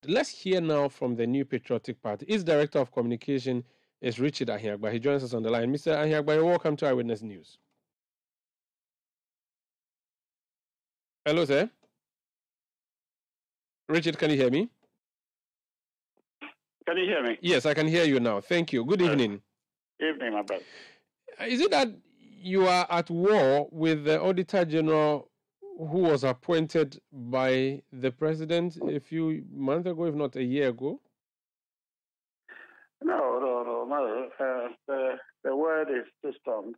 Let's hear now from the New Patriotic Party. Its Director of Communication is Richard Ahiagbah. He joins us on the line. Mr. Ahiagbah, you're welcome to Eyewitness News. Hello, sir. Richard, can you hear me? Can you hear me? Yes, I can hear you now. Thank you. Good evening. Evening, my brother. Is it that you are at war with the Auditor-General who was appointed by the president a few months ago, if not a year ago? No. The word is too strong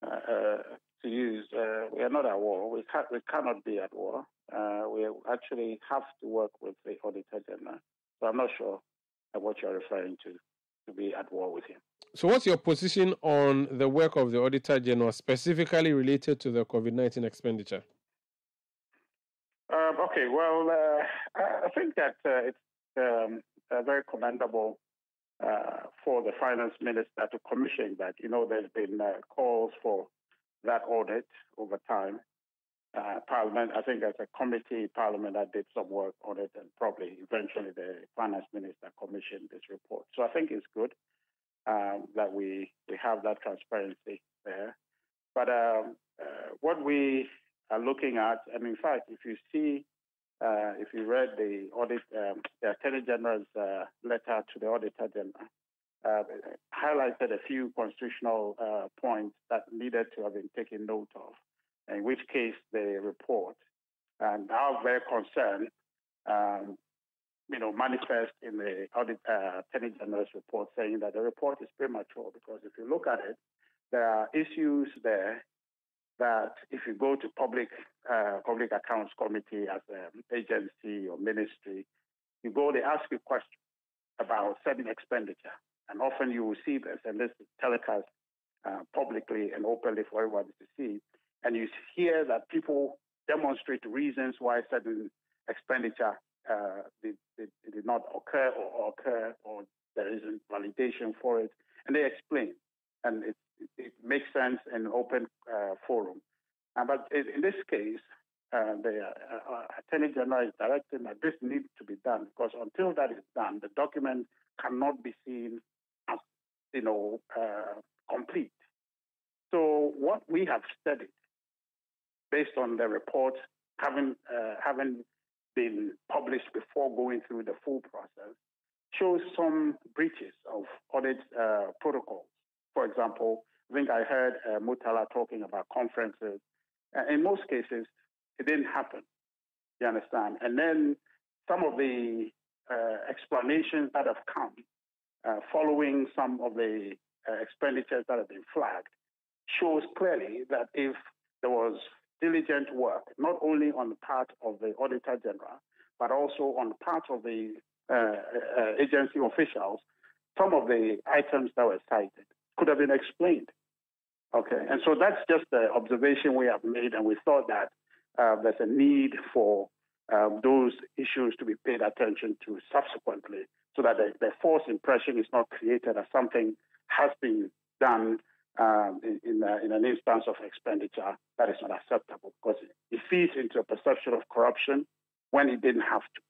to use. We are not at war. We cannot be at war. We actually have to work with the Auditor-General. So I'm not sure what you're referring to be at war with him. So what's your position on the work of the Auditor-General, specifically related to the COVID-19 expenditure? Okay, well, I think that it's very commendable for the finance minister to commission that. You know, there's been calls for that audit over time. Parliament, I think there's a committee, Parliament, that did some work on it, and probably eventually the finance minister commissioned this report. So I think it's good that we have that transparency there. But what we are looking at, and in fact, if you see, if you read the audit, the Attorney General's letter to the Auditor General, highlighted a few constitutional points that needed to have been taken note of, in which case the report and our very concern, manifest in the Attorney General's report, saying that the report is premature, because if you look at it, there are issues there that if you go to public accounts committee as an agency or ministry, you go, they ask you questions about certain expenditure, and often you will see this, and this is telecast publicly and openly for everybody to see, and you hear that people demonstrate reasons why certain expenditure did not occur or there isn't validation for it, and they explain, and it makes sense in an open forum. But in this case, the Attorney General is directing that this needs to be done, because until that is done, the document cannot be seen as complete. So what we have studied, based on the report having been published before going through the full process, shows some breaches of audit protocols. For example, I think I heard Mutala talking about conferences. In most cases, it didn't happen, you understand? And then some of the explanations that have come following some of the expenditures that have been flagged shows clearly that if there was diligent work, not only on the part of the Auditor General, but also on the part of the agency officials, some of the items that were cited could have been explained. Okay, and so that's just the observation we have made, and we thought that there's a need for those issues to be paid attention to subsequently, so that the false impression is not created as something has been done in an instance of expenditure that is not acceptable, because it feeds into a perception of corruption when it didn't have to.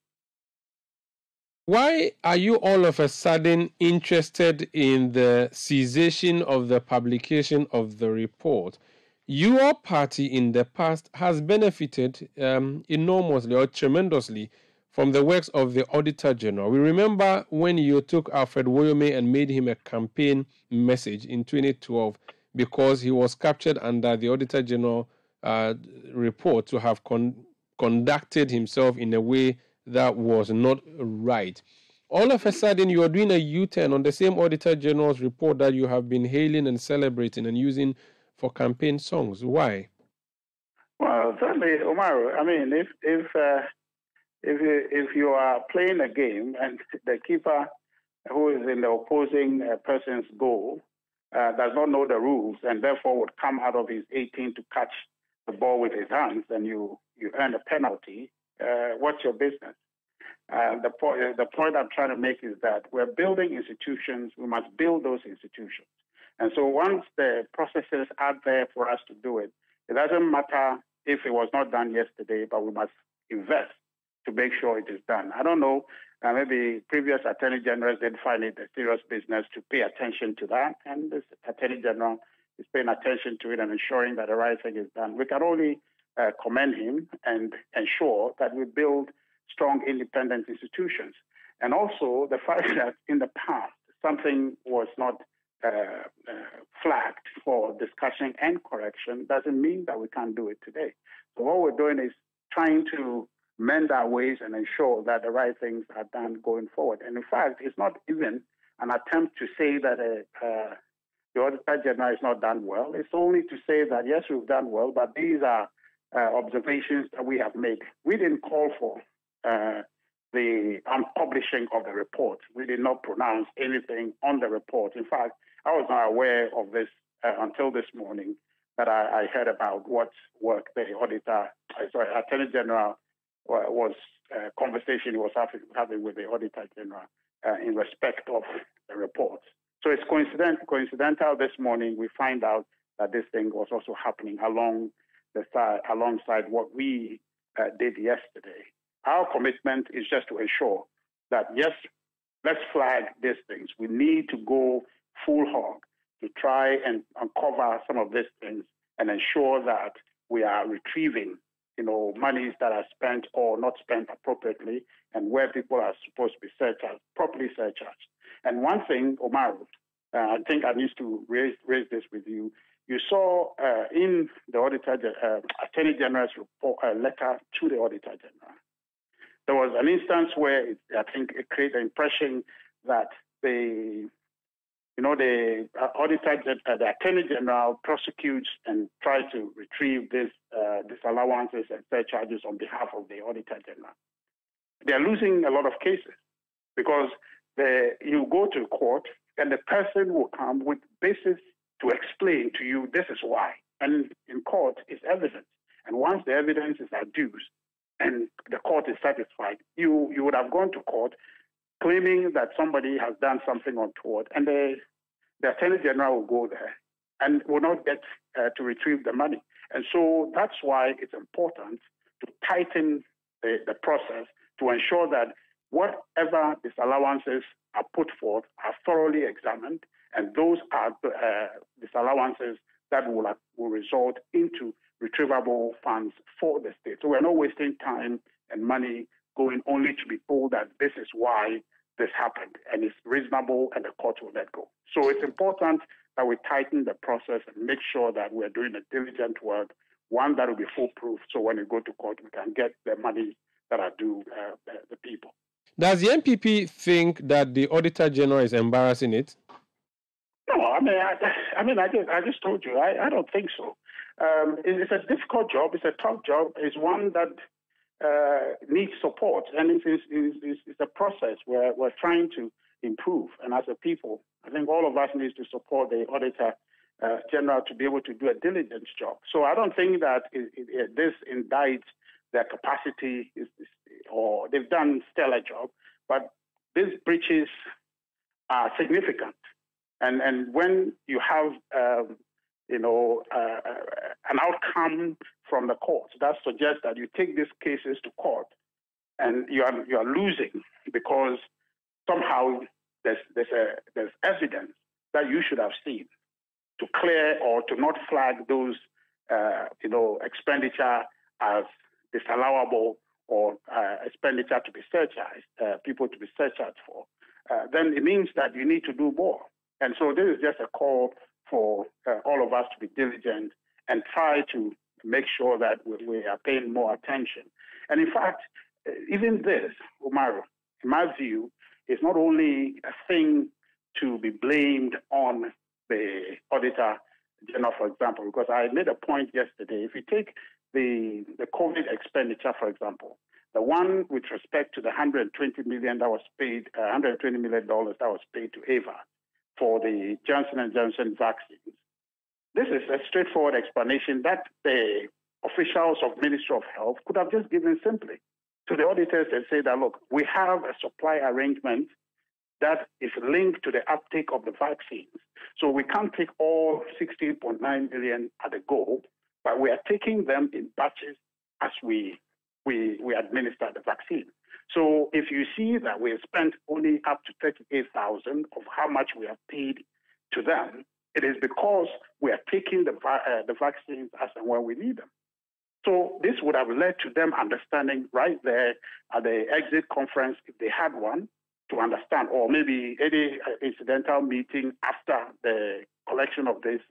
Why are you all of a sudden interested in the cessation of the publication of the report? Your party in the past has benefited enormously or tremendously from the works of the Auditor General. We remember when you took Alfred Woyome and made him a campaign message in 2012 because he was captured under the Auditor General report to have conducted himself in a way that was not right. All of a sudden, you are doing a U-turn on the same Auditor General's report that you have been hailing and celebrating and using for campaign songs. Why? Well, certainly, Omar. I mean, if you are playing a game and the keeper who is in the opposing person's goal does not know the rules and therefore would come out of his 18 to catch the ball with his hands, and you earn a penalty, what's your business? The point I'm trying to make is that we're building institutions. We must build those institutions. And so once the processes are there for us to do it, it doesn't matter if it was not done yesterday, but we must invest to make sure it is done. I don't know, maybe previous Attorney Generals didn't find it a serious business to pay attention to that, and this Attorney General is paying attention to it and ensuring that the right thing is done. We can only commend him and ensure that we build strong independent institutions. And also the fact that in the past something was not flagged for discussion and correction doesn't mean that we can't do it today. So what we're doing is trying to mend our ways and ensure that the right things are done going forward. And in fact, it's not even an attempt to say that the Auditor-General is not done well. It's only to say that, yes, we've done well, but these are observations that we have made. We didn't call for the unpublishing of the report. We did not pronounce anything on the report. In fact, I was not aware of this until this morning that I heard about what work the Attorney General was conversation he was having with the Auditor-General in respect of the report. So it's coincidental this morning we find out that this thing was also happening alongside what we did yesterday. Our commitment is just to ensure that, yes, let's flag these things. We need to go full hog to try and uncover some of these things and ensure that we are retrieving, monies that are spent or not spent appropriately, and where people are supposed to be properly surcharged. And one thing, Omar, I think I need to raise this with you. You saw in the Attorney General's report, letter to the Auditor-General, there was an instance where I think it created the impression that the Attorney General prosecutes and tries to retrieve these disallowances and surcharges on behalf of the Auditor-General. They are losing a lot of cases because you go to court and the person will come with basis to explain to you this is why. And in court, it's evidence. And once the evidence is adduced and the court is satisfied, you would have gone to court claiming that somebody has done something untoward, and the Attorney General will go there and will not get to retrieve the money. And so that's why it's important to tighten the process to ensure that whatever disallowances are put forth are thoroughly examined, and those are disallowances that will result into retrievable funds for the state. So we're not wasting time and money going only to be told that this is why this happened, and it's reasonable, and the court will let go. So it's important that we tighten the process and make sure that we're doing a diligent work, one that will be foolproof, so when we go to court, we can get the money that are due the people. Does the NPP think that the Auditor-General is embarrassing it? No, I just told you, I don't think so. It's a difficult job. It's a tough job. It's one that needs support, and it's a process where we're trying to improve. And as a people, I think all of us need to support the Auditor-General to be able to do a diligent job. So I don't think that this indicts their capacity, or they've done a stellar job, but these breaches are significant. And when you have an outcome from the court that suggests that you take these cases to court and you are losing because somehow there's evidence that you should have seen to clear or to not flag those expenditure as disallowable or expenditure to be surcharged, people to be surcharged for, then it means that you need to do more. And so this is just a call for all of us to be diligent and try to make sure that we are paying more attention. And in fact, even this, Umaru, in my view, is not only a thing to be blamed on the Auditor-General, for example, because I made a point yesterday. If you take the COVID expenditure, for example, the one with respect to the $120 million that was paid to AVA for the Johnson & Johnson vaccines, this is a straightforward explanation that the officials of Ministry of Health could have just given simply to the auditors and say that, look, we have a supply arrangement that is linked to the uptake of the vaccines. So we can't take all 16.9 million at a go, but we are taking them in batches as we we administer the vaccine. So if you see that we have spent only up to 38,000 of how much we have paid to them, it is because we are taking the vaccines as and when we need them. So this would have led to them understanding right there at the exit conference, if they had one, to understand, or maybe any incidental meeting after the collection of this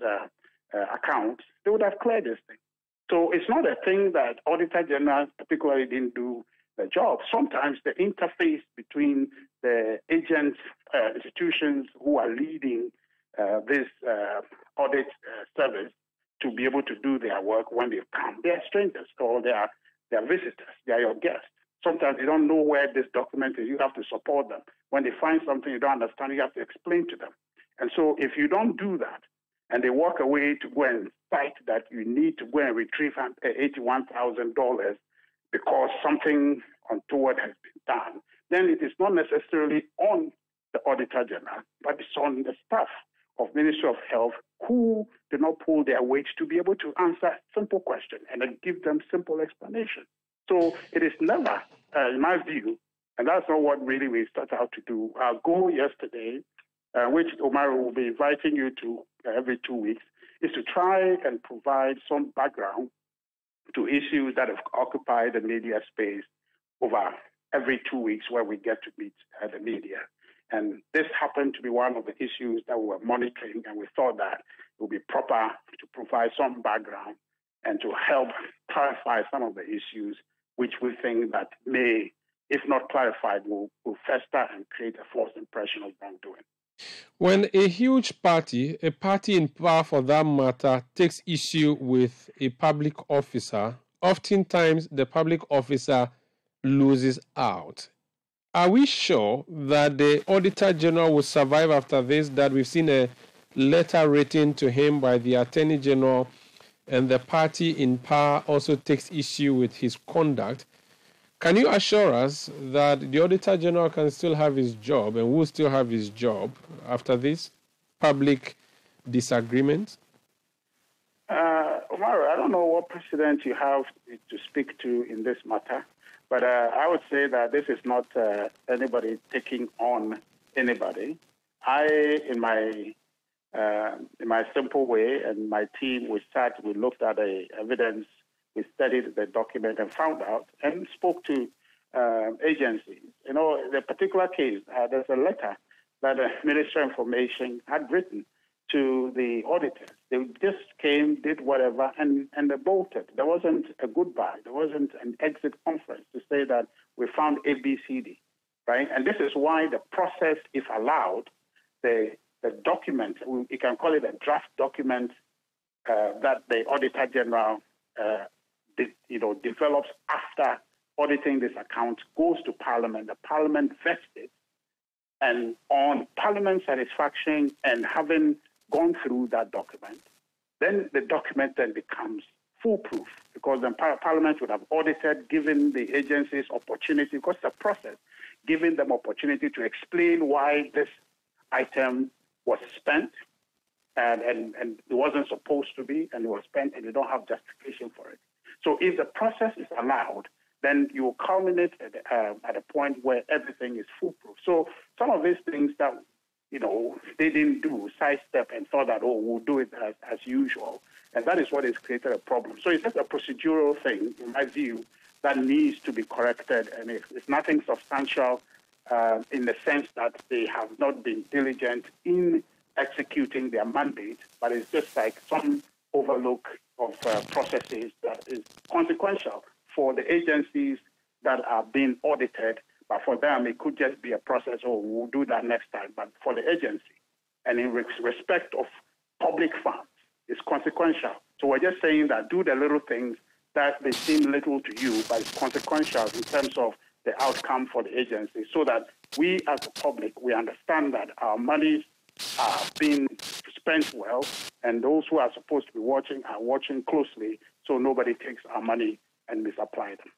account, they would have cleared this thing. So it's not a thing that Auditor-General particularly didn't do the job. Sometimes the interface between the agents, institutions who are leading this audit service to be able to do their work when they come, they are strangers or they are visitors, they are your guests. Sometimes they don't know where this document is. You have to support them. When they find something you don't understand, you have to explain to them. And so if you don't do that, and they walk away to go and cite that you need to go and retrieve $81,000 because something untoward has been done, then it is not necessarily on the Auditor-General, but it's on the staff of Ministry of Health who do not pull their weight to be able to answer simple questions and then give them simple explanation. So it is never, in my view, and that's not what really we start out to do. Our goal yesterday, which Omar will be inviting you to every 2 weeks, is to try and provide some background to issues that have occupied the media space over every 2 weeks where we get to meet the media. And this happened to be one of the issues that we were monitoring, and we thought that it would be proper to provide some background and to help clarify some of the issues which we think that may, if not clarified, will fester and create a false impression of wrongdoing. When a huge party, a party in power for that matter, takes issue with a public officer, oftentimes the public officer loses out. Are we sure that the Auditor-General will survive after this, that we've seen a letter written to him by the Attorney General and the party in power also takes issue with his conduct? Can you assure us that the Auditor-General can still have his job and will still have his job after this public disagreement? Omar, I don't know what precedent you have to speak to in this matter, but I would say that this is not anybody taking on anybody. In my simple way, and my team, we looked at the evidence, we studied the document and found out and spoke to agencies. You know, the particular case, there's a letter that the Ministry of Information had written to the auditors. They just came, did whatever, and they bolted. There wasn't a goodbye. There wasn't an exit conference to say that we found ABCD, right? And this is why the process, if allowed, the document, you can call it a draft document that the Auditor-General develops after auditing this account, goes to Parliament. The Parliament vests it, and on Parliament satisfaction and having gone through that document, then the document then becomes foolproof, because then Parliament would have audited, given the agencies opportunity, because it's a process, giving them opportunity to explain why this item was spent and it wasn't supposed to be, and it was spent and you don't have justification for it. So if the process is allowed, then you will culminate at a point where everything is foolproof. So some of these things that, they didn't do, sidestep and thought that, we'll do it as usual. And that is what has created a problem. So it's just a procedural thing, in my view, that needs to be corrected. And it's nothing substantial in the sense that they have not been diligent in executing their mandate, but it's just like some overlook of processes that is consequential for the agencies that are being audited. But for them, it could just be a process, we'll do that next time. But for the agency, and in respect of public funds, it's consequential. So we're just saying that do the little things that they seem little to you, but it's consequential in terms of the outcome for the agency, so that we as the public, we understand that our monies are being spent well, and those who are supposed to be watching are watching closely, so nobody takes our money and misapply them.